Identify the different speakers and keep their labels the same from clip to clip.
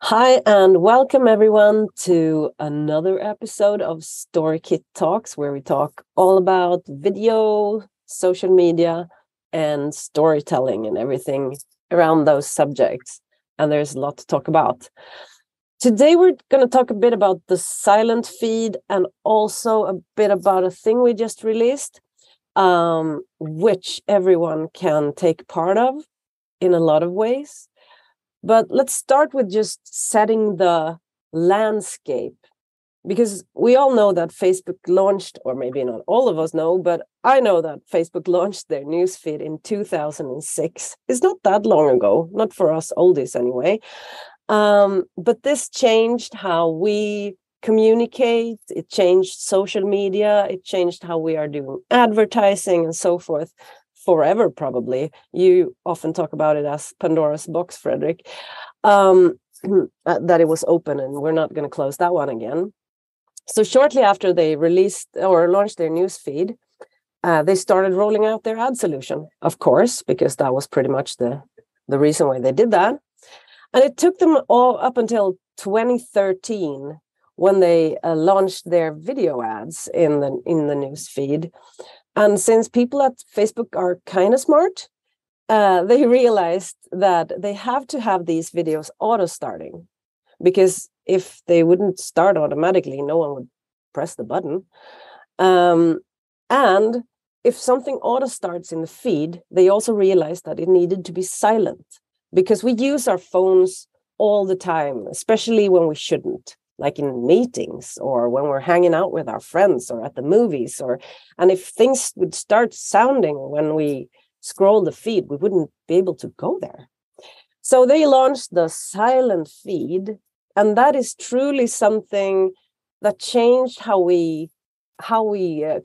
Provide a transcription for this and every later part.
Speaker 1: Hi, and welcome everyone to another episode of Storykit Talks, where we talk all about video, social media, and storytelling and everything around those subjects. And there's a lot to talk about. Today, we're going to talk a bit about the silent feed and also a bit about a thing we just released, which everyone can take part of in a lot of ways. But let's start with just setting the landscape, because we all know that Facebook launched, or maybe not all of us know, but I know that Facebook launched their newsfeed in 2006. It's not that long ago, not for us oldies anyway. But this changed how we communicate. It changed social media. It changed how we are doing advertising and so forth. Forever, probably. You often talk about it as Pandora's box, Frederick, that it was open and we're not going to close that one again. So shortly after they released or launched their news feed, they started rolling out their ad solution, of course, because that was pretty much the reason why they did that. And it took them all up until 2013 when they launched their video ads in the news feed. And since people at Facebook are kind of smart, they realized that they have to have these videos auto-starting, because if they wouldn't start automatically, no one would press the button. And if something auto-starts in the feed, they also realized that it needed to be silent, because we use our phones all the time, especially when we shouldn't, like in meetings or when we're hanging out with our friends or at the movies, and if things would start sounding when we scroll the feed, we wouldn't be able to go there. So they launched the silent feed, and that is truly something that changed how we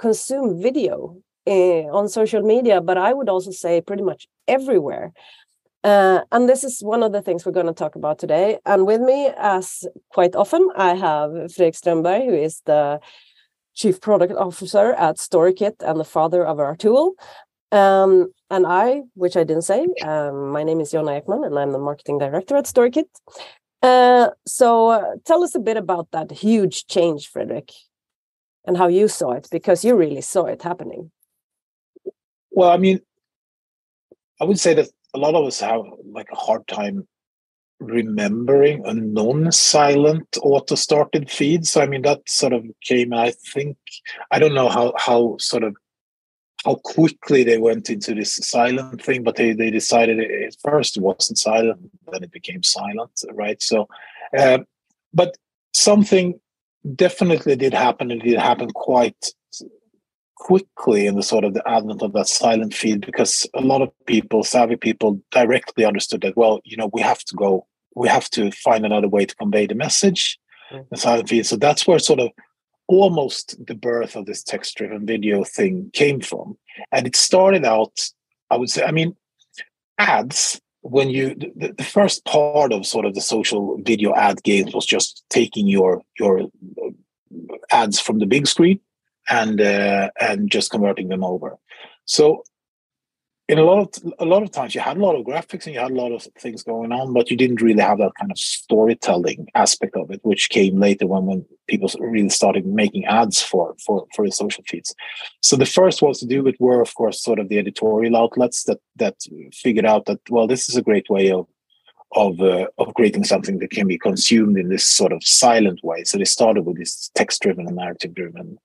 Speaker 1: consume video on social media, but I would also say pretty much everywhere. And this is one of the things we're going to talk about today. And with me, as quite often, I have Fredrik Strömberg, who is the Chief Product Officer at Storykit and the father of our tool. And I, which I didn't say, my name is Jonna Ekman, and I'm the Marketing Director at Storykit. So tell us a bit about that huge change, Fredrik, and how you saw it, because you really saw it happening.
Speaker 2: Well, I mean, I would say that a lot of us have like a hard time remembering a non-silent auto-started feed. So I mean, that sort of came, I think, I don't know how quickly they went into this silent thing, but they decided at first it wasn't silent, then it became silent, right? So, but something definitely did happen, and it did happen quite quickly in the sort of the advent of that silent feed, because a lot of people, savvy people, directly understood that, well, we have to find another way to convey the message, the silent feed. So that's where sort of almost the birth of this text-driven video thing came from. And it started out, I would say, I mean, ads, when the first part of sort of the social video ad games was just taking your ads from the big screen and just converting them over. So in a lot of times you had a lot of graphics and you had a lot of things going on, but you didn't really have that kind of storytelling aspect of it, which came later when people really started making ads for the social feeds. So the first ones to do it were, of course, sort of the editorial outlets that figured out that, well, this is a great way of creating something that can be consumed in this sort of silent way. So they started with these text-driven and narrative-driven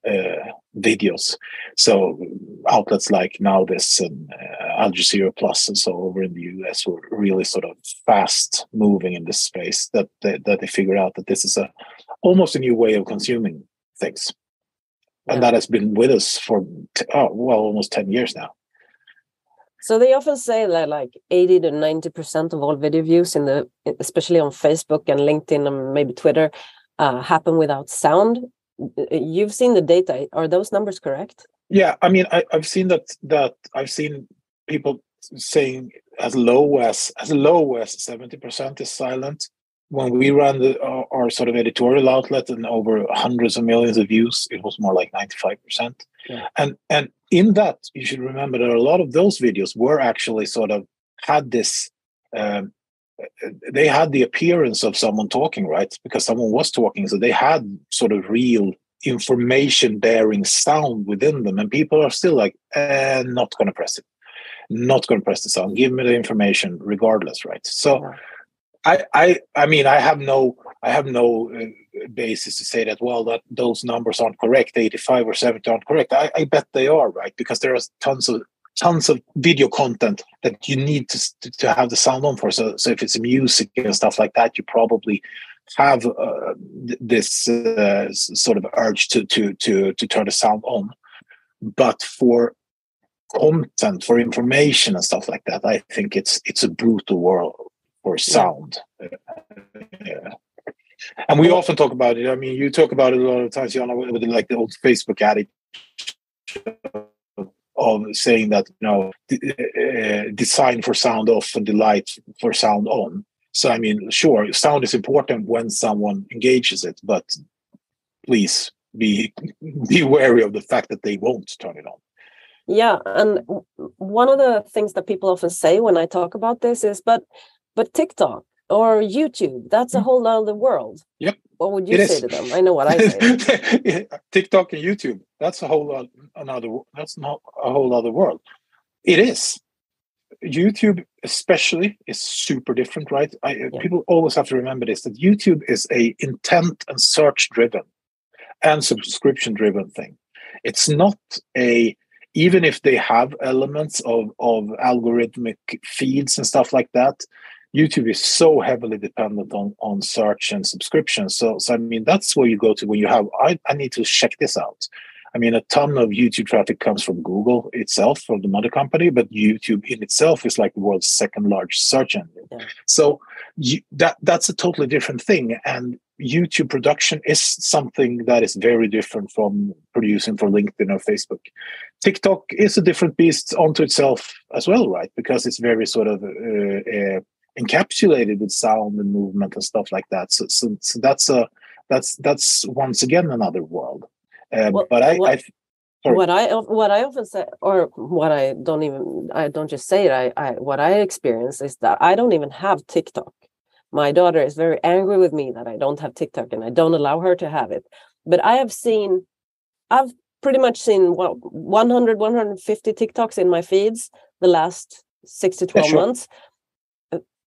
Speaker 2: videos. So outlets like Now This and Al Jazeera Plus and so over in the US were really sort of fast moving in this space, that they figured out that this is almost a new way of consuming things. And that has been with us for almost 10 years now.
Speaker 1: So they often say that like 80 to 90% of all video views especially on Facebook and LinkedIn and maybe Twitter, happen without sound. You've seen the data. Are those numbers correct?
Speaker 2: Yeah, I mean, I've seen that I've seen people saying as low as 70% is silent. When we ran our sort of editorial outlet and over hundreds of millions of views, it was more like 95%. Yeah. And in that, you should remember that a lot of those videos were actually sort of had this they had the appearance of someone talking, right? Because someone was talking, so they had sort of real information bearing sound within them, and people are still like, not going to press it, not going to press the sound, give me the information regardless, right? So I mean, I have no basis to say that, well, that those numbers aren't correct, 85 or 70 aren't correct. I bet they are, right? Because there are tons of video content that you need to have the sound on for. So if it's music and stuff like that, you probably have this sort of urge to turn the sound on. But for content, for information and stuff like that, I think it's a brutal world for sound. Yeah. And we often talk about it. I mean, you talk about it a lot of times, Jana, with like the old Facebook adage of saying that, design for sound off and delight for sound on. So, I mean, sure, sound is important when someone engages it, but please be wary of the fact that they won't turn it on.
Speaker 1: Yeah, and one of the things that people often say when I talk about this is, but TikTok or YouTube, that's a whole other world.
Speaker 2: Yep.
Speaker 1: What would you say to them? I know what I say.
Speaker 2: TikTok and YouTube, that's a whole another. That's not a whole other world. It is. YouTube, especially, is super different, right? People always have to remember this: that YouTube is a intent and search driven and subscription driven thing. It's not a, even if they have elements of algorithmic feeds and stuff like that, YouTube is so heavily dependent on search and subscription. So I mean, that's where you go to when you have, I need to check this out. I mean, a ton of YouTube traffic comes from Google itself, from the mother company, but YouTube in itself is like the world's second largest search engine. Yeah. So that's a totally different thing. And YouTube production is something that is very different from producing for LinkedIn or Facebook. TikTok is a different beast onto itself as well, right? Because it's very sort of encapsulated with sound and movement and stuff like that. So that's once again another world. But
Speaker 1: what I often say, or what I don't just say it. What I experience is that I don't even have TikTok. My daughter is very angry with me that I don't have TikTok and I don't allow her to have it. But I've pretty much seen 100, 150 TikToks in my feeds the last 6 to 12 months.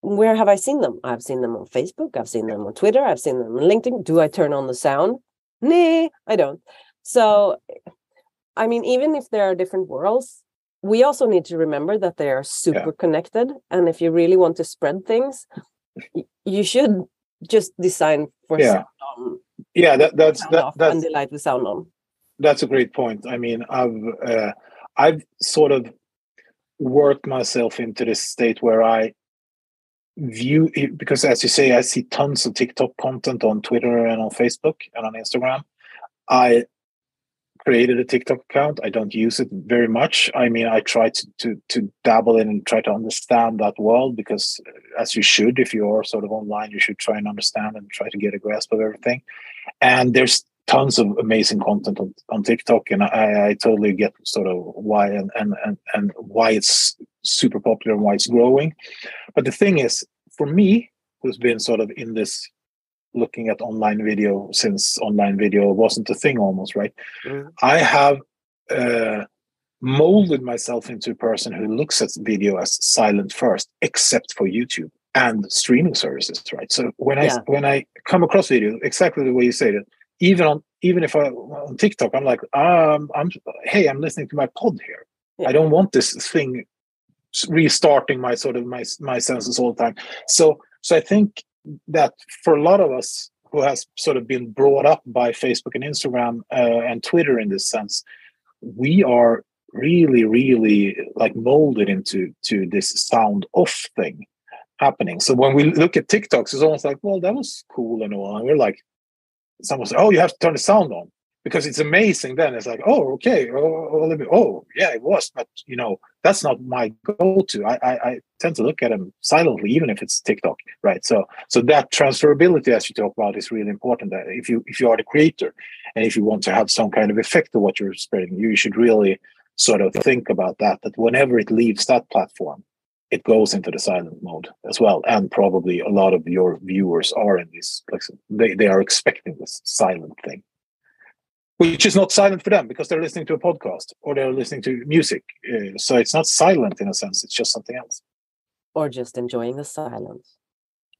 Speaker 1: Where have I seen them? I've seen them on Facebook. I've seen them on Twitter. I've seen them on LinkedIn. Do I turn on the sound? Nah, I don't. So, I mean, even if there are different worlds, we also need to remember that they are super connected. And if you really want to spread things, you should just design for sound on.
Speaker 2: Yeah, that's
Speaker 1: and delight with sound on.
Speaker 2: That's a great point. I mean, I've sort of worked myself into this state where I view it, because as you say, I see tons of TikTok content on Twitter and on Facebook and on Instagram. I created a TikTok account. I don't use it very much. I mean, I try to dabble in and try to understand that world, because as you should, if you are sort of online, you should try and understand and try to get a grasp of everything. And there's tons of amazing content on TikTok, and I totally get sort of why and why it's super popular and why it's growing. But the thing is, for me, who's been sort of in this looking at online video since online video wasn't a thing almost, right? I have molded myself into a person who looks at video as silent first, except for YouTube and streaming services, right? So when I come across video, exactly the way you said it, even if I on TikTok, I'm like, I'm listening to my pod here. I don't want this thing restarting my sort of my senses all the time. So I think that for a lot of us who has sort of been brought up by Facebook and Instagram and Twitter in this sense, we are really, really like molded into this sound off thing happening. So when we look at TikToks, it's almost like, well, that was cool and all. And we're like, someone said, oh, you have to turn the sound on because it's amazing. Then it's like, oh, okay. Oh, yeah, it was. But, that's not my go-to. I tend to look at them silently, even if it's TikTok, right? So that transferability, as you talk about, is really important. That if you are the creator and if you want to have some kind of effect of what you're spreading, you should really sort of think about that whenever it leaves that platform, it goes into the silent mode as well. And probably a lot of your viewers are in this, like they are expecting this silent thing, which is not silent for them because they're listening to a podcast or they're listening to music. So it's not silent in a sense, it's just something else.
Speaker 1: Or just enjoying the silence.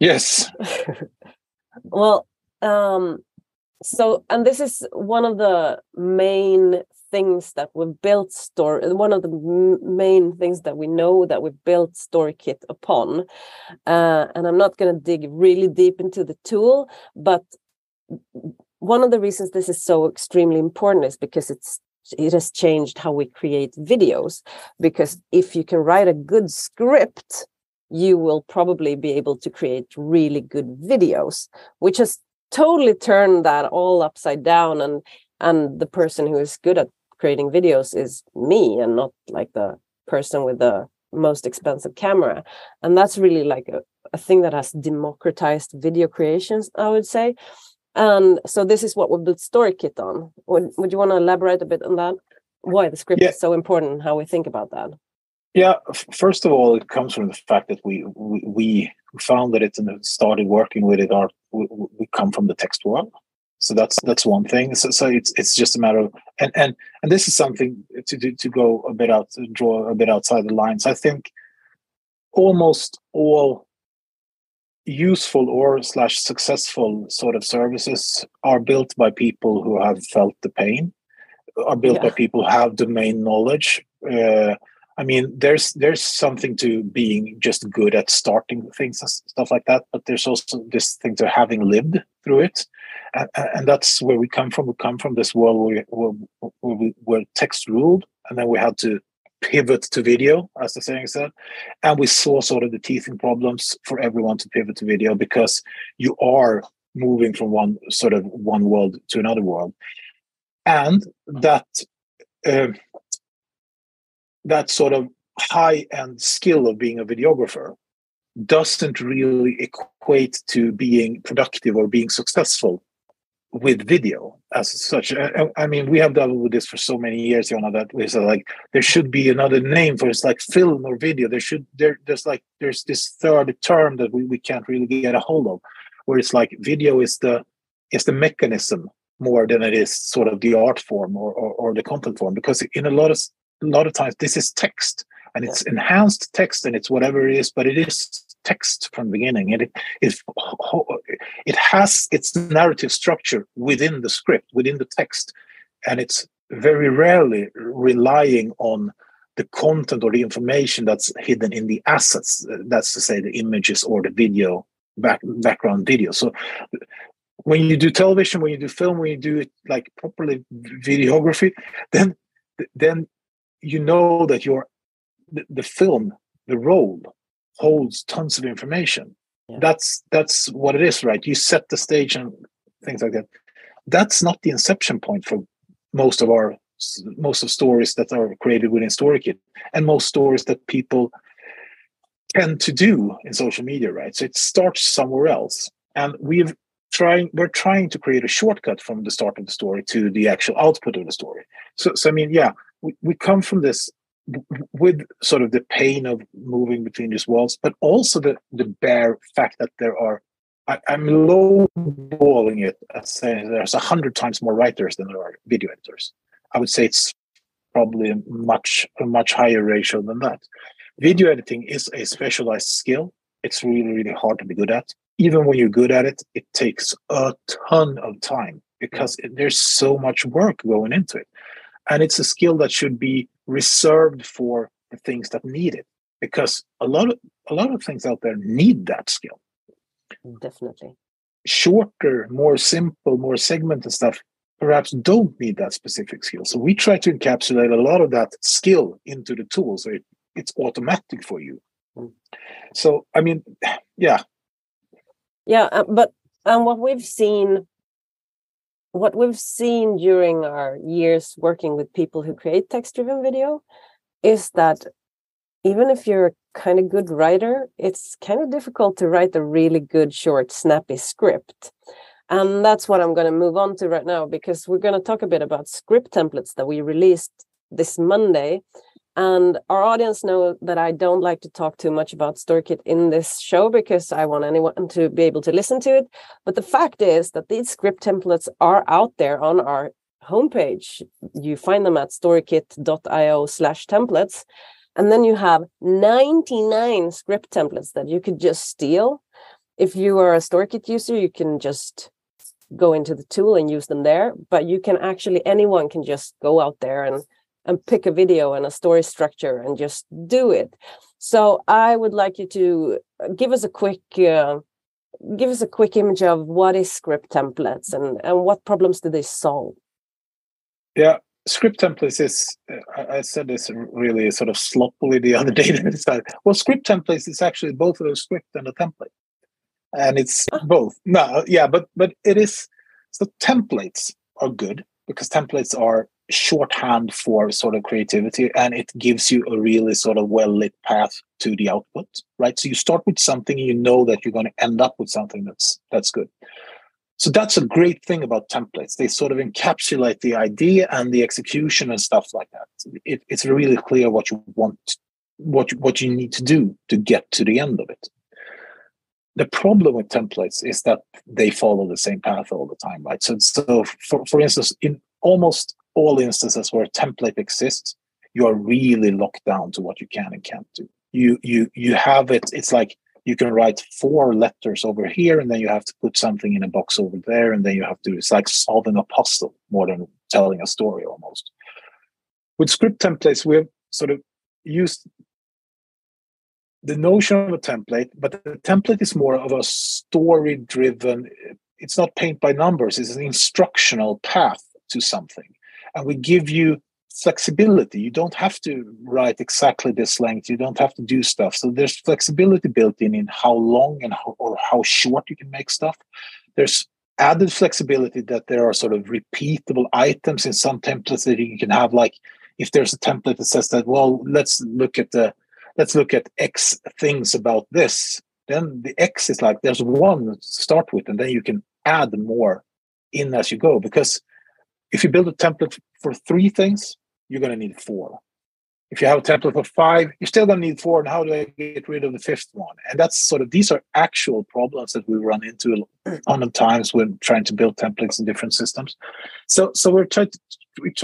Speaker 2: Yes.
Speaker 1: Well, so, and this is one of the main things that we've built one of the main things that we know that we've built Storykit upon. And I'm not going to dig really deep into the tool, but one of the reasons this is so extremely important is because it has changed how we create videos. Because if you can write a good script, you will probably be able to create really good videos, which has totally turned that all upside down. And the person who is good at creating videos is me, and not like the person with the most expensive camera. And that's really like a thing that has democratized video creations, I would say. And so this is what we built Storykit on. Would you want to elaborate a bit on that? Why the script is so important and how we think about that?
Speaker 2: Yeah, first of all, it comes from the fact that we found that it and started working with it. We come from the text world, so that's one thing. So it's just a matter of and this is something to go a bit out, draw a bit outside the lines. I think almost all useful or / successful sort of services are built by people who have felt the pain, are built by people who have domain knowledge. I mean, there's something to being just good at starting things and stuff like that, but there's also this thing to having lived through it, and that's where we come from. We come from this world where text ruled, and then we had to pivot to video, as the saying said, and we saw sort of the teething problems for everyone to pivot to video because you are moving from one world to another world, and that sort of high-end skill of being a videographer doesn't really equate to being productive or being successful with video as such. I mean, we have dealt with this for so many years, Jonna, that we said like there should be another name for it's like film or video. There's this third term that we can't really get a hold of, where it's like video is the mechanism more than it is sort of the art form or the content form, because in a lot of times this is text, and it's enhanced text, and it's whatever it is, but it is text from the beginning, and it has its narrative structure within the script, within the text, and it's very rarely relying on the content or the information that's hidden in the assets, that's to say the images or the video background video. So when you do television, when you do film, when you do it like properly videography, then you know that the film, the roll, holds tons of information. Yeah. That's what it is, right? You set the stage and things like that. That's not the inception point for most of stories that are created within Storykit, and most stories that people tend to do in social media, right? So it starts somewhere else, and we're trying to create a shortcut from the start of the story to the actual output of the story. So I mean, yeah, we come from this with sort of the pain of moving between these worlds, but also the bare fact that there are, I'm lowballing it as saying there's 100 times more writers than there are video editors. I would say it's probably a much higher ratio than that. Video editing is a specialized skill. It's really, really hard to be good at. Even when you're good at it, it takes a ton of time because there's so much work going into it. And it's a skill that should be reserved for the things that need it, because a lot of things out there need that skill.
Speaker 1: Definitely.
Speaker 2: Shorter, more simple, more segmented stuff perhaps don't need that specific skill. So we try to encapsulate a lot of that skill into the tool, so it's automatic for you. So I mean, yeah.
Speaker 1: But what we've seen during our years working with people who create text-driven video is that even if you're a kind of good writer, it's kind of difficult to write a really good, short, snappy script. And that's what I'm going to move on to right now, because we're going to talk a bit about script templates that we released this Monday. And our audience know that I don't like to talk too much about Storykit in this show because I want anyone to be able to listen to it. But the fact is that these script templates are out there on our homepage. You find them at storykit.io/templates. And then you have 99 script templates that you could just steal. If you are a Storykit user, you can just go into the tool and use them there. But you can actually, anyone can just go out there and pick a video and a story structure and just do it. So I would like you to give us a quick image of what is script templates and what problems do they solve?
Speaker 2: Yeah, script templates is, I said this really sort of sloppily the other day. Well, script templates is actually both a script and a template. And it's both. No, yeah, but it is, so templates are good because templates are shorthand for sort of creativity, and it gives you a really sort of well-lit path to the output, right? So you start with something and you know that you're going to end up with something that's good. So that's a great thing about templates. They sort of encapsulate the idea and the execution and stuff like that. It's really clear what you want, what you need to do to get to the end of it. The problem with templates is that they follow the same path all the time, right? So for instance, in almost all instances where a template exists, you are really locked down to what you can and can't do. You have it. It's like you can write 4 letters over here, and then you have to put something in a box over there, and then you have to. It's like solving a puzzle more than telling a story almost. With script templates, we have sort of used the notion of a template, but the template is more of a story-driven. It's not paint by numbers. It's an instructional path to something. And we give you flexibility. You don't have to write exactly this length. You don't have to do stuff. So there's flexibility built in how long and how short you can make stuff. There's added flexibility that there are sort of repeatable items in some templates that you can have. Like if there's a template that says that, well, let's look at X things about this. Then the X is like there's one to start with, and then you can add more in as you go. Because if you build a template for 3 things, you're going to need 4. If you have a template for 5, you're still going to need 4. And how do I get rid of the 5th one? And that's sort of, these are actual problems that we run into a ton of times when trying to build templates in different systems. So we try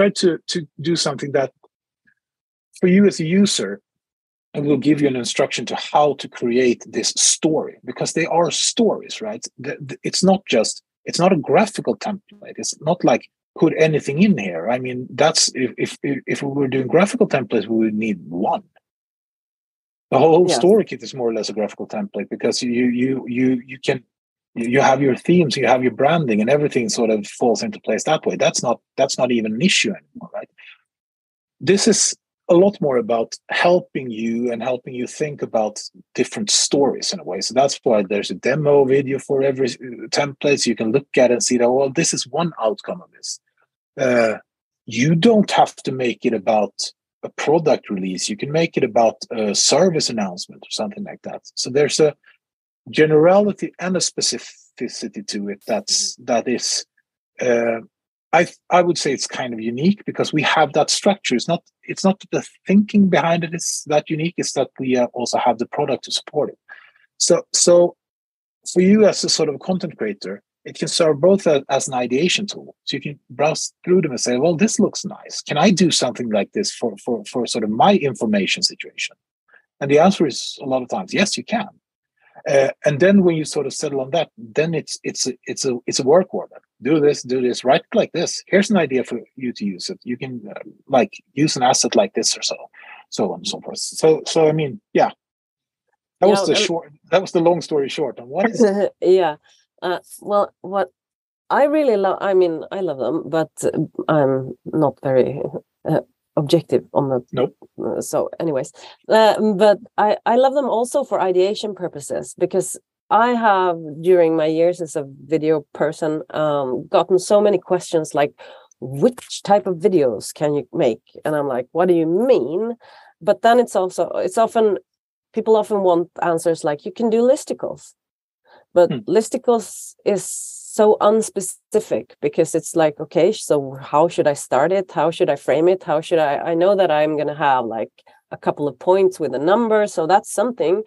Speaker 2: to do something that for you as a user, and we'll give you an instruction to how to create this story, because they are stories, right? It's not a graphical template. It's not like put anything in here. I mean, that's if we were doing graphical templates, we would need 1. The whole Storykit is more or less a graphical template because you have your themes, you have your branding, and everything sort of falls into place that way. That's not even an issue anymore, right? This is a lot more about helping you think about different stories in a way. So that's why there's a demo video for every template. So you can look at it and see that, well, this is one outcome of this. You don't have to make it about a product release. You can make it about a service announcement or something like that. So there's a generality and a specificity to it that is I would say it's kind of unique because we have that structure. It's not the thinking behind it is that unique. It's that we also have the product to support it. So for you as a sort of content creator, it can serve both as an ideation tool. So you can browse through them and say, well, this looks nice. Can I do something like this for sort of my information situation? And the answer is a lot of times, yes, you can. And then when you sort of settle on that, then it's a work order. Do this, write like this. Here's an idea for you to use it. You can use an asset like this or so on and so forth. So I mean, yeah, that was the long story short. And what is
Speaker 1: yeah. Well, what I really love, I mean, I love them, but I'm not very objective on the.
Speaker 2: Nope.
Speaker 1: So anyways, but I love them also for ideation purposes, because I have, during my years as a video person, gotten so many questions like, which type of videos can you make? And I'm like, what do you mean? But then people often want answers like, you can do listicles. But listicles is so unspecific, because it's like, okay, so how should I start it? How should I frame it? How should I know that I'm going to have like a couple of points with a number, so that's something,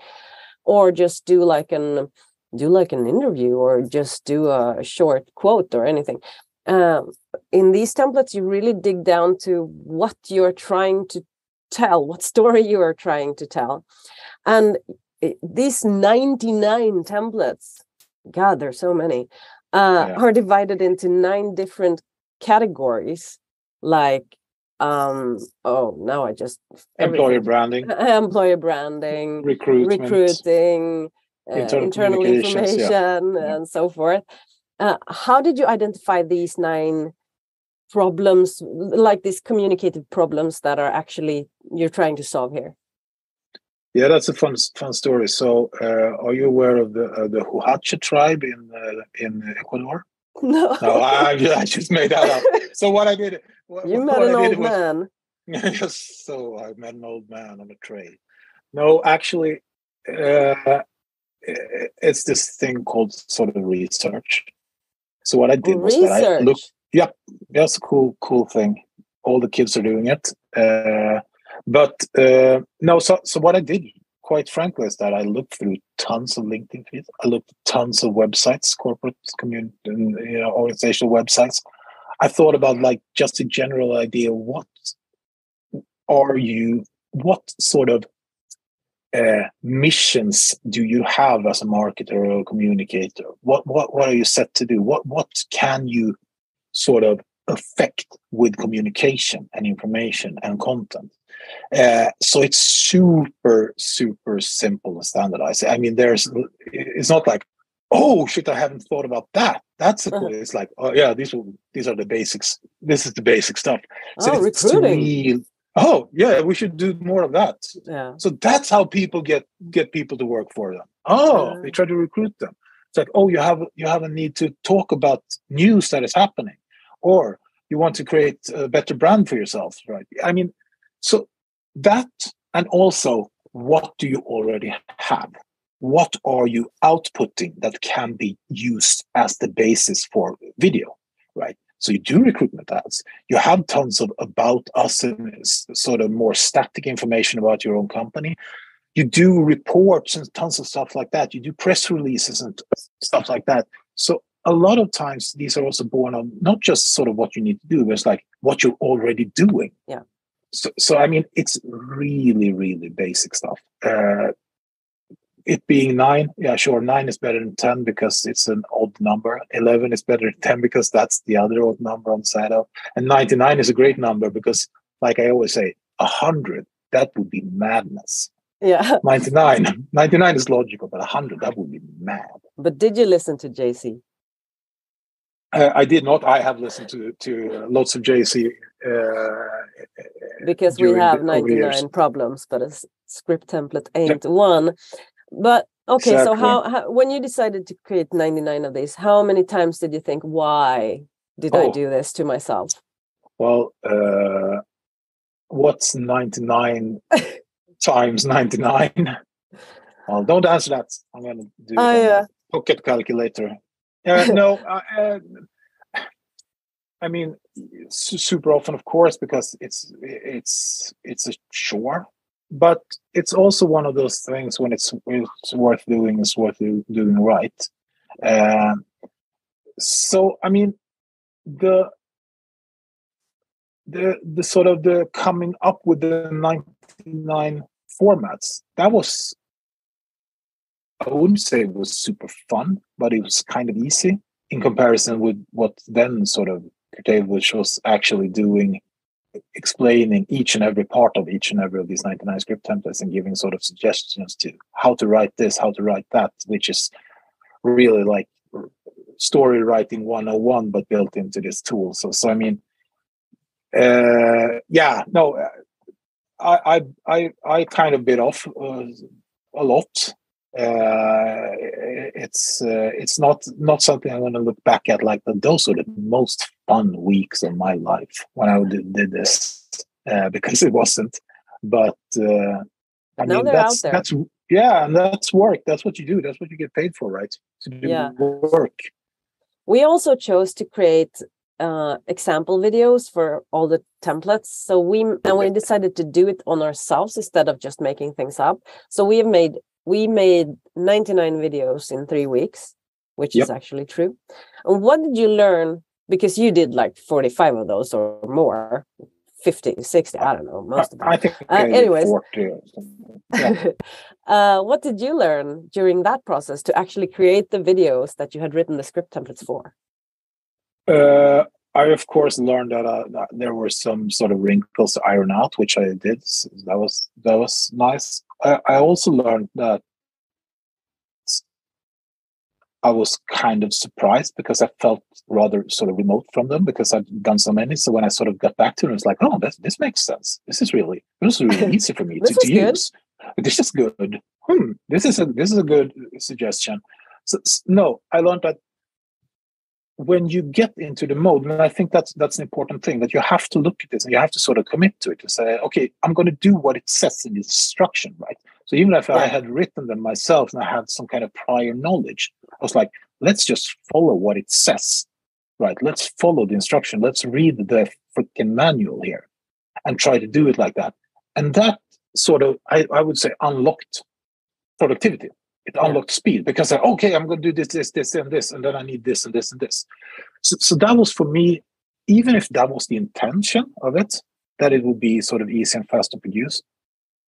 Speaker 1: or just do like an interview, or just do a short quote or anything. In these templates, you really dig down to what you're trying to tell, what story you are trying to tell. And these 99 templates, God, there's so many, are divided into 9 different categories, like now I just
Speaker 2: employer branding,
Speaker 1: recruiting, internal information, and so forth. How did you identify these 9 problems, like these communicative problems that are actually you're trying to solve here?
Speaker 2: Yeah, that's a fun story. So, are you aware of the Huacha tribe in Ecuador?
Speaker 1: No,
Speaker 2: I just made that up. So what I did,
Speaker 1: you met an old man.
Speaker 2: Yes, so I met an old man on a train. No, actually, it's this thing called sort of research. So what I did was that I looked. Yeah, that's a cool thing. All the kids are doing it. No, so what I did, quite frankly, is that I looked through tons of LinkedIn feeds. I looked at tons of websites, corporate community, organizational websites. I thought about like just a general idea. What sort of missions do you have as a marketer or a communicator? What are you set to do? What can you sort of affect with communication and information and content? So it's super simple and standardized. I mean, it's not like, oh shit, I haven't thought about that. That's a cool. It's like, oh yeah, these are the basics. This is the basic stuff. So it's
Speaker 1: recruiting.
Speaker 2: Oh yeah, we should do more of that.
Speaker 1: Yeah.
Speaker 2: So that's how people get people to work for them. Oh, they try to recruit them. It's like, oh, you have a need to talk about news that is happening, or you want to create a better brand for yourself, right? I mean, so that, and also, what do you already have? What are you outputting that can be used as the basis for video, right? So you do recruitment ads. You have tons of about us and sort of more static information about your own company. You do reports and tons of stuff like that. You do press releases and stuff like that. So a lot of times these are also born of not just sort of what you need to do, but it's like what you're already doing.
Speaker 1: Yeah.
Speaker 2: So I mean, it's really basic stuff. It being 9, yeah, sure, 9 is better than 10 because it's an odd number. 11 is better than 10 because that's the other odd number on the side of. And 99 is a great number because, like I always say, 100, that would be madness.
Speaker 1: Yeah.
Speaker 2: 99 is logical, but 100, that would be mad.
Speaker 1: But did you listen to JC?
Speaker 2: I did not. I have listened to lots of JC.
Speaker 1: Because we have 99 problems, but a script template ain't one. But okay, exactly. So how when you decided to create 99 of these, how many times did you think, why did I do this to myself?
Speaker 2: Well, what's 99 times 99? Well, don't answer that. I'm going to do a pocket calculator. No, I mean, super often, of course, because it's a chore. But it's also one of those things when it's worth doing, it's worth doing right. So I mean, the sort of the coming up with the 99 formats, that was, I wouldn't say it was super fun, but it was kind of easy in comparison with what then sort of which was actually doing, explaining each and every part of each and every of these 99 script templates and giving sort of suggestions to how to write this, how to write that, which is really like story writing 101, but built into this tool. So I mean, I kind of bit off a lot. It's not something I'm going to look back at like those are the most fun weeks of my life when I did this, because it wasn't. But I mean, that's and that's work. That's what you do. That's what you get paid for, right? To do work.
Speaker 1: We also chose to create example videos for all the templates. So we decided to do it on ourselves instead of just making things up. So we made 99 videos in 3 weeks, which is actually true. And what did you learn? Because you did like 45 of those or more, 50, 60, I don't know, most of them.
Speaker 2: I think
Speaker 1: anyways,
Speaker 2: 40. Yeah.
Speaker 1: What did you learn during that process to actually create the videos that you had written the script templates for?
Speaker 2: I of course learned that there were some sort of wrinkles to iron out, which I did. So that was nice. I also learned that I was kind of surprised because I felt rather sort of remote from them because I've done so many. So when I sort of got back to them, it's like, oh, this makes sense. This is really easy for me to use. This is good. This is a good suggestion. So no, I learned that when you get into the mode, and I think that's an important thing, that you have to look at this and you have to sort of commit to it to say, okay, I'm going to do what it says in the instruction, right? So even if I had written them myself and I had some kind of prior knowledge, I was like, let's just follow what it says, right? Let's follow the instruction. Let's read the freaking manual here and try to do it like that. And that sort of, I would say, unlocked productivity. It unlocked speed because I'm going to do this, and this, and then I need this and this and this. So that was for me, even if that was the intention of it, that it would be sort of easy and fast to produce,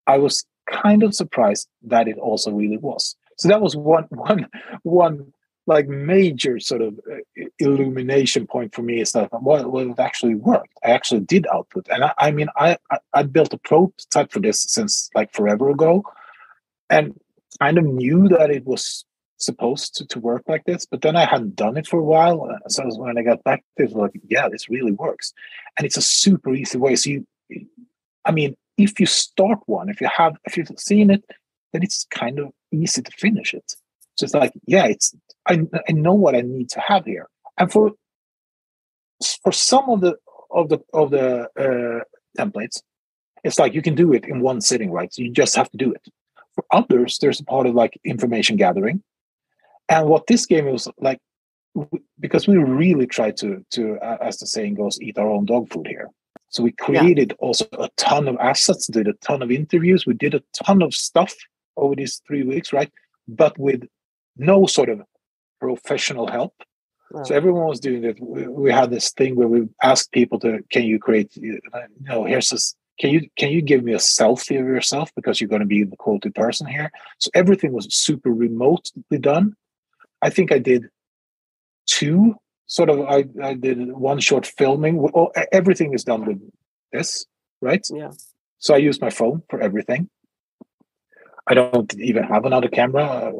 Speaker 2: I was kind of surprised that it also really was. So that was one like major sort of illumination point for me, is that well, it actually worked. I actually did output, and I built a prototype for this since like forever ago, and kind of knew that it was supposed to work like this, but then I hadn't done it for a while. So when I got back to it, like, yeah, this really works. And it's a super easy way. So if you start one, if you've seen it, then it's kind of easy to finish it. So it's like, I know what I need to have here. And for some of the templates, it's like you can do it in one sitting, right? So you just have to do it. For others, there's a part of like information gathering. And what this game was like, because we really tried to as the saying goes, eat our own dog food here. So we created also a ton of assets, did a ton of interviews. We did a ton of stuff over these 3 weeks, right? But with no sort of professional help. Wow. So everyone was doing it. We had this thing where we asked people can you create, here's this, can you give me a selfie of yourself because you're going to be the quoted person here? So everything was super remotely done. I think I did two sort of, I did one short filming. Everything is done with this, right? Yeah. So I use my phone for everything. I don't even have another camera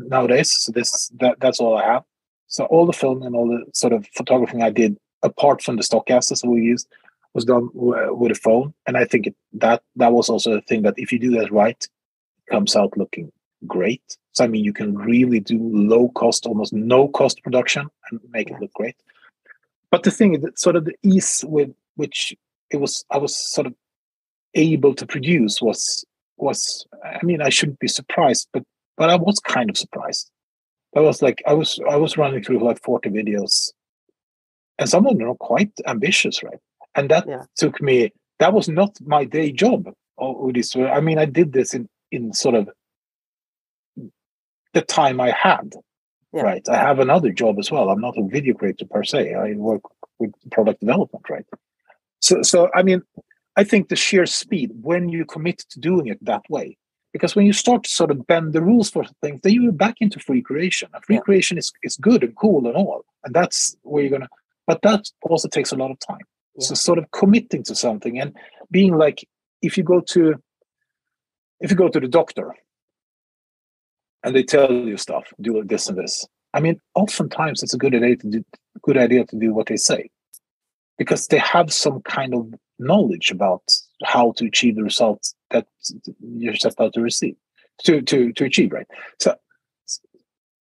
Speaker 2: nowadays. So that's all I have. So all the filming and all the sort of photographing I did, apart from the stock assets that we used, was done with a phone. And I think that was also a thing that if you do that right, it comes out looking great. So, you can really do low cost, almost no cost production and make it look great. But the thing is that sort of the ease with which I was sort of able to produce was I shouldn't be surprised, but I was kind of surprised. I was like, I was running through like 40 videos, and some of them are quite ambitious, right? And that took me, that was not my day job. I did this in sort of the time I had, right? I have another job as well. I'm not a video creator per se. I work with product development, right? So I think the sheer speed when you commit to doing it that way, because when you start to sort of bend the rules for things, then you're back into free creation. And free creation is good and cool and all, and that's where you're gonna. But that also takes a lot of time. Yeah. So sort of committing to something and being like, if you go to the doctor and they tell you stuff, do this and this. Oftentimes it's a good idea to do what they say, because they have some kind of knowledge about how to achieve the results that you're set out to achieve, right?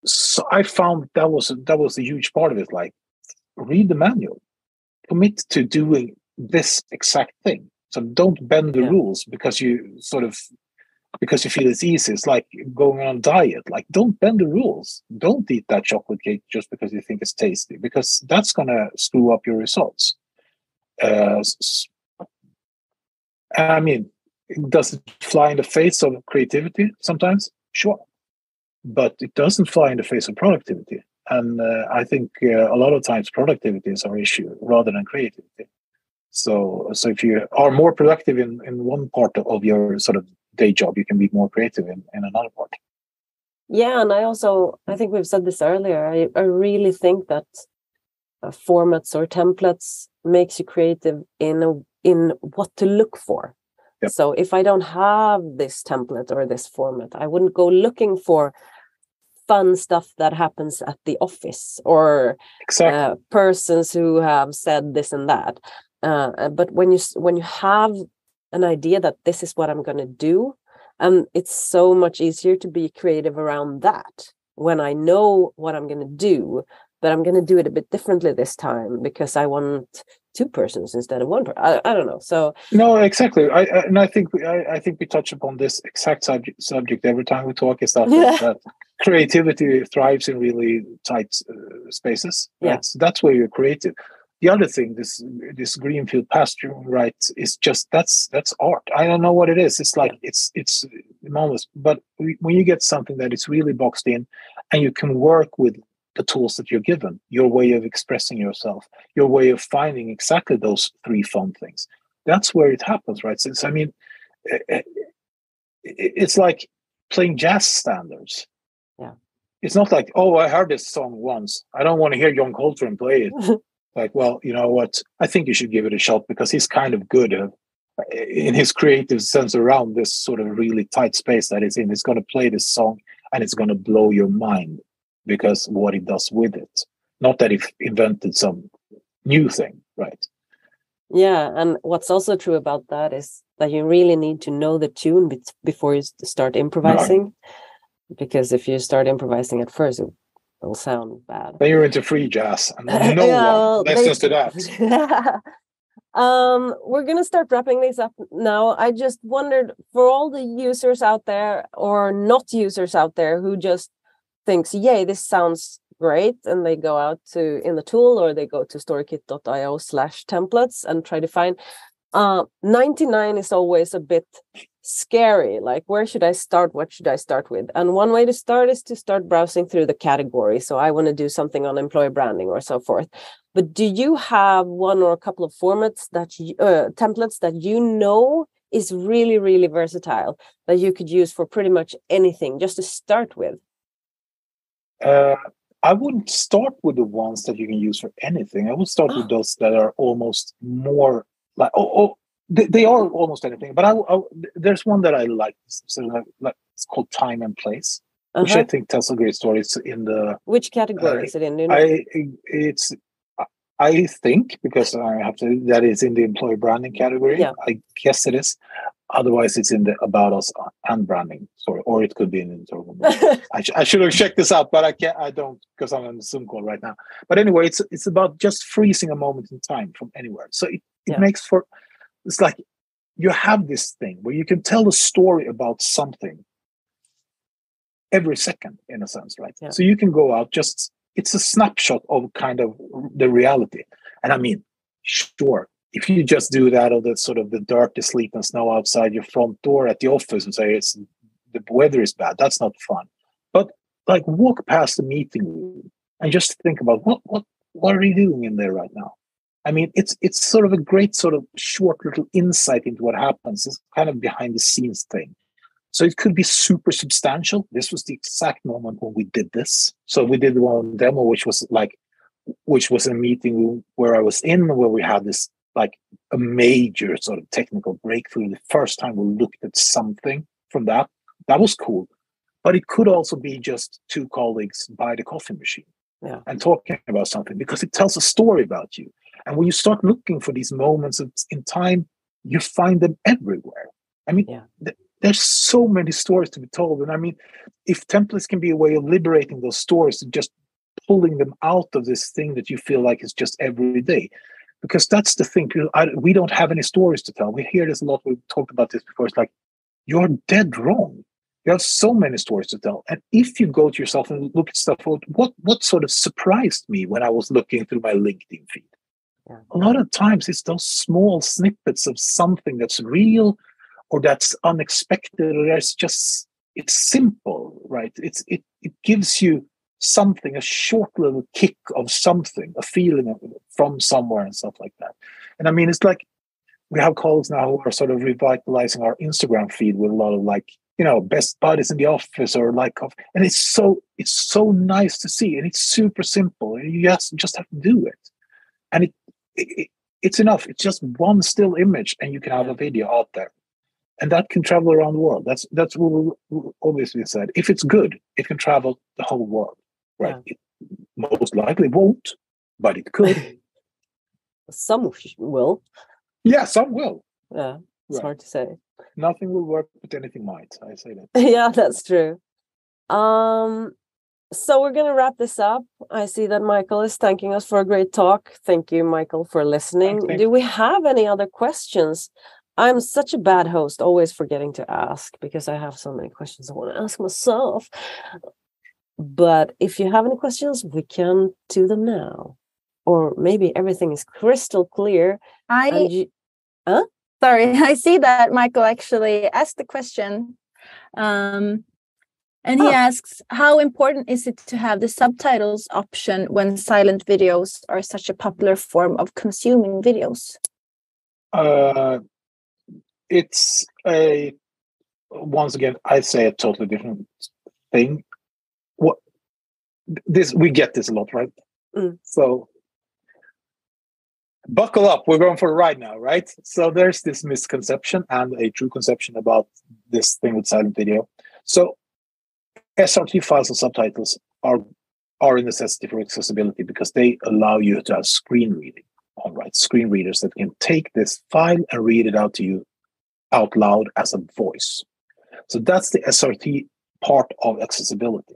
Speaker 2: So I found that was a huge part of it. Like, read the manual, commit to doing this exact thing. So don't bend the rules because you sort of because you feel it's easy. It's like going on a diet. Like, don't bend the rules. Don't eat that chocolate cake just because you think it's tasty, because that's going to screw up your results. Uh, I mean, does it fly in the face of creativity sometimes? Sure. But it doesn't fly in the face of productivity. And I think a lot of times productivity is our issue rather than creativity. So if you are more productive in one part of your sort of day job, you can be more creative in another part.
Speaker 1: Yeah, and I think we've said this earlier, I really think that formats or templates makes you creative in what to look for.
Speaker 2: Yep.
Speaker 1: So if I don't have this template or this format, I wouldn't go looking for fun stuff that happens at the office or
Speaker 2: Exactly.
Speaker 1: Persons who have said this and that. But when you have an idea that this is what I'm going to do, it's so much easier to be creative around that when I know what I'm going to do, but I'm going to do it a bit differently this time because I want two persons instead of one person. I don't know. So
Speaker 2: no, exactly. I think we touch upon this exact subject every time we talk. Is that creativity thrives in really tight spaces, right?
Speaker 1: Yeah.
Speaker 2: So that's where you're creative. The other thing, this greenfield pasture, right, is just that's art. I don't know what it is. It's like it's enormous. But when you get something that is really boxed in, and you can work with the tools that you're given, your way of expressing yourself, your way of finding exactly those three fun things, that's where it happens, right? So I mean, it's like playing jazz standards.
Speaker 1: Yeah.
Speaker 2: It's not like, oh, I heard this song once, I don't want to hear John Coltrane play it. Like, well, you know what? I think you should give it a shot because he's kind of good in his creative sense around this sort of really tight space that he's in. He's going to play this song and it's going to blow your mind because what he does with it. Not that he invented some new thing, right?
Speaker 1: Yeah, and what's also true about that is that you really need to know the tune before you start improvising. No. Because if you start improvising at first, it'll sound bad.
Speaker 2: Then you're into free jazz, and no one listens to that.
Speaker 1: We're gonna start wrapping this up now. I just wondered, for all the users out there or not users out there who just thinks, yay, this sounds great, and they go out in the tool, or they go to storykit.io/templates and try to find 99 is always a bit scary. Like, where should I start? What should I start with? And one way to start is to start browsing through the category. So I want to do something on employer branding or so forth. But do you have one or a couple of formats templates that you know is really, really versatile that you could use for pretty much anything just to start with?
Speaker 2: I wouldn't start with the ones that you can use for anything. I would start with those that are almost more like, they are almost anything. But there's one that I like. So like it's called Time and Place, which I think tells a great story. It's in the...
Speaker 1: Which category is it in?
Speaker 2: I think, because I have to, that is in the employee branding category. Yeah. I guess it is. Otherwise, it's in the About Us and branding story, or it could be in the internal. I should have checked this out, but I can't. I don't, because I'm on the Zoom call right now. But anyway, it's about just freezing a moment in time from anywhere. So it makes for, it's like you have this thing where you can tell a story about something every second, in a sense, right? Yeah. So you can go out, it's a snapshot of kind of the reality. And I mean, sure, if you just do that, or the sort of the dirt, the sleet and snow outside your front door at the office and say the weather is bad, that's not fun. But like, walk past the meeting room and just think about what are you doing in there right now? I mean, it's sort of a great sort of short little insight into what happens. It's kind of behind the scenes thing. So it could be super substantial. This was the exact moment when we did this. So we did one demo, which was a meeting room where I was in, where we had this like a major sort of technical breakthrough. The first time we looked at something from that was cool. But it could also be just two colleagues by the coffee machine and talking about something, because it tells a story about you. And when you start looking for these moments in time, you find them everywhere. I mean, there's so many stories to be told. And I mean, if templates can be a way of liberating those stories and just pulling them out of this thing that you feel like is just every day, because that's the thing. We don't have any stories to tell. We hear this a lot. We've talked about this before. It's like, you're dead wrong. You have so many stories to tell. And if you go to yourself and look at stuff, what sort of surprised me when I was looking through my LinkedIn feed?
Speaker 1: Yeah.
Speaker 2: A lot of times it's those small snippets of something that's real or that's unexpected, or it's simple, right? It gives you something, a short little kick of something, a feeling from somewhere and stuff like that. And I mean, it's like we have colleagues now who are sort of revitalizing our Instagram feed with a lot of like, best buddies in the office or like, and it's so nice to see, and it's super simple, and you just have to do it, and it's enough. It's just one still image, and you can have a video out there, and that can travel around the world. That's what we always been said. If it's good, it can travel the whole world, right?
Speaker 1: Yeah.
Speaker 2: It most likely won't, but it could.
Speaker 1: Some will.
Speaker 2: Yeah, some will.
Speaker 1: Yeah, it's hard to say.
Speaker 2: Nothing will work, but anything might. I say that.
Speaker 1: Yeah, that's true. So we're gonna wrap this up. I see that Michael is thanking us for a great talk. Thank you, Michael, for listening. Do we have any other questions? I'm such a bad host, always forgetting to ask, because I have so many questions I want to ask myself. But if you have any questions, we can do them now. Or maybe everything is crystal clear.
Speaker 3: Sorry, I see that Michael actually asked the question. And he asks, how important is it to have the subtitles option when silent videos are such a popular form of consuming videos?
Speaker 2: It's once again, I'd say a totally different thing. We get this a lot, right? So buckle up, we're going for a ride now, right? So there's this misconception and a true conception about this thing with silent video. So SRT files and subtitles are a necessity for accessibility because they allow you to have screen reading. All right, screen readers that can take this file and read it out to you out loud as a voice. So that's the SRT part of accessibility.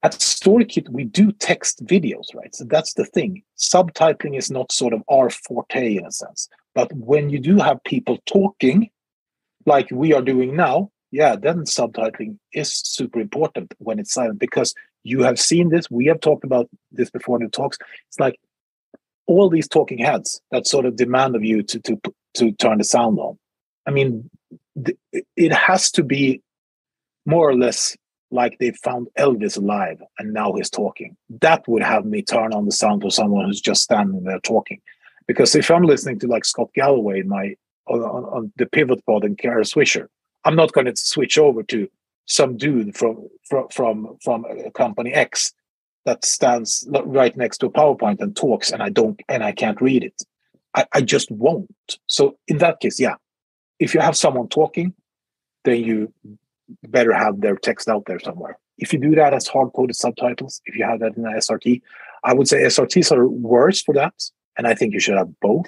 Speaker 2: At Storykit, we do text videos, right? So that's the thing. Subtitling is not sort of our forte in a sense. But when you do have people talking, like we are doing now, then subtitling is super important when it's silent, because you have seen this. We have talked about this before in the talks. It's like all these talking heads that sort of demand of you to turn the sound on. I mean, it has to be more or less like they found Elvis alive and now he's talking. That would have me turn on the sound for someone who's just standing there talking. Because if I'm listening to like Scott Galloway on the Pivot Pod and Kara Swisher, I'm not going to switch over to some dude from company X that stands right next to a PowerPoint and talks, and I can't read it. I just won't. So in that case, if you have someone talking, then you better have their text out there somewhere. If you do that as hard-coded subtitles, if you have that in an SRT, I would say SRTs are worse for that, and I think you should have both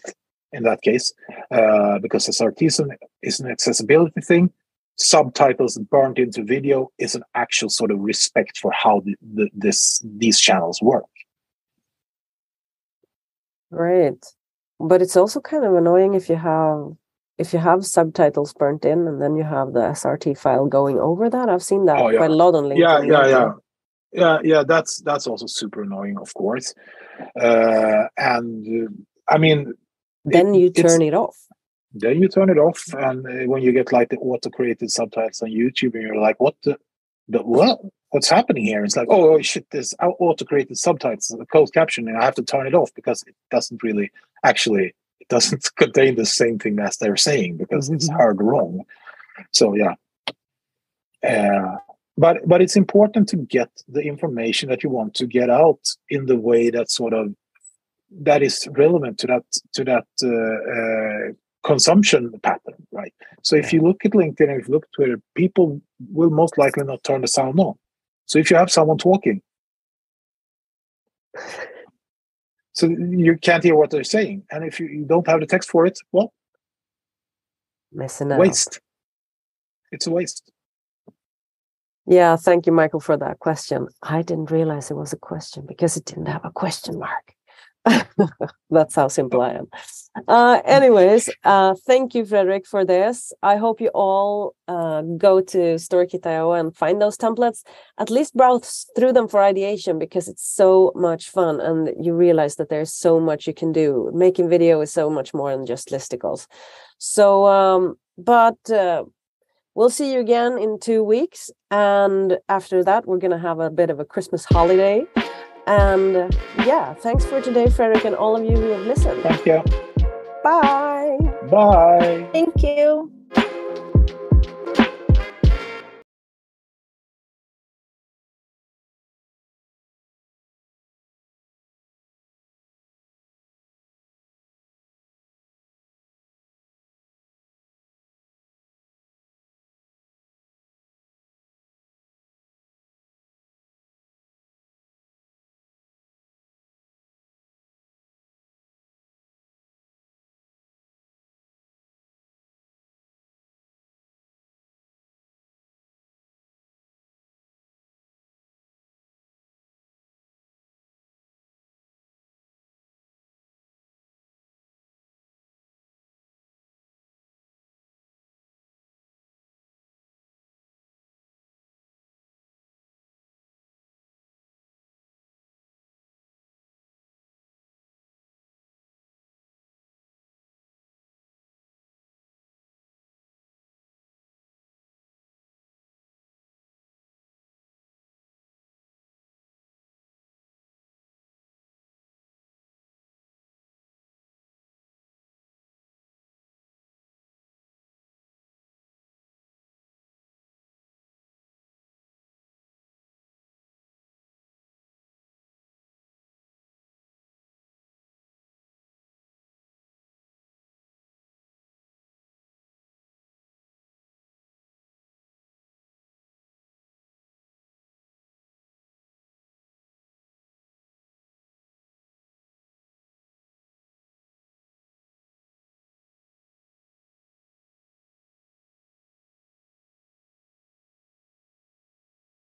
Speaker 2: in that case, because SRT is an accessibility thing. Subtitles burnt into video is an actual sort of respect for how these channels work.
Speaker 1: Right, but it's also kind of annoying if you have subtitles burnt in and then you have the SRT file going over that. I've seen that quite a lot on LinkedIn.
Speaker 2: Yeah. That's also super annoying, of course. And I mean,
Speaker 1: then you turn it off.
Speaker 2: Then you turn it off, and when you get like the auto-created subtitles on YouTube, and you're like, what's happening here? It's like, oh shit, this auto-created subtitles, closed captioning. I have to turn it off because it doesn't really actually. It doesn't contain the same thing as they're saying because it's heard wrong. So but it's important to get the information that you want to get out in the way that is relevant to that consumption pattern, right? So if you look at LinkedIn and if you look at Twitter, people will most likely not turn the sound on. So if you have someone talking, so you can't hear what they're saying. And if you don't have the text for it, well,
Speaker 1: missing out.
Speaker 2: Waste. It's a waste.
Speaker 1: Yeah, thank you, Michael, for that question. I didn't realize it was a question because it didn't have a question mark. That's how simple I am. Anyways, thank you, Fredrik, for this. I hope you all go to Storykit.io and find those templates. At least browse through them for ideation, because it's so much fun, and you realize that there's so much you can do. Making video is so much more than just listicles. So, we'll see you again in 2 weeks, and after that, we're gonna have a bit of a Christmas holiday. And yeah, thanks for today, Fredrik, and all of you who have listened.
Speaker 2: Thank you.
Speaker 1: Bye.
Speaker 2: Bye.
Speaker 3: Thank you.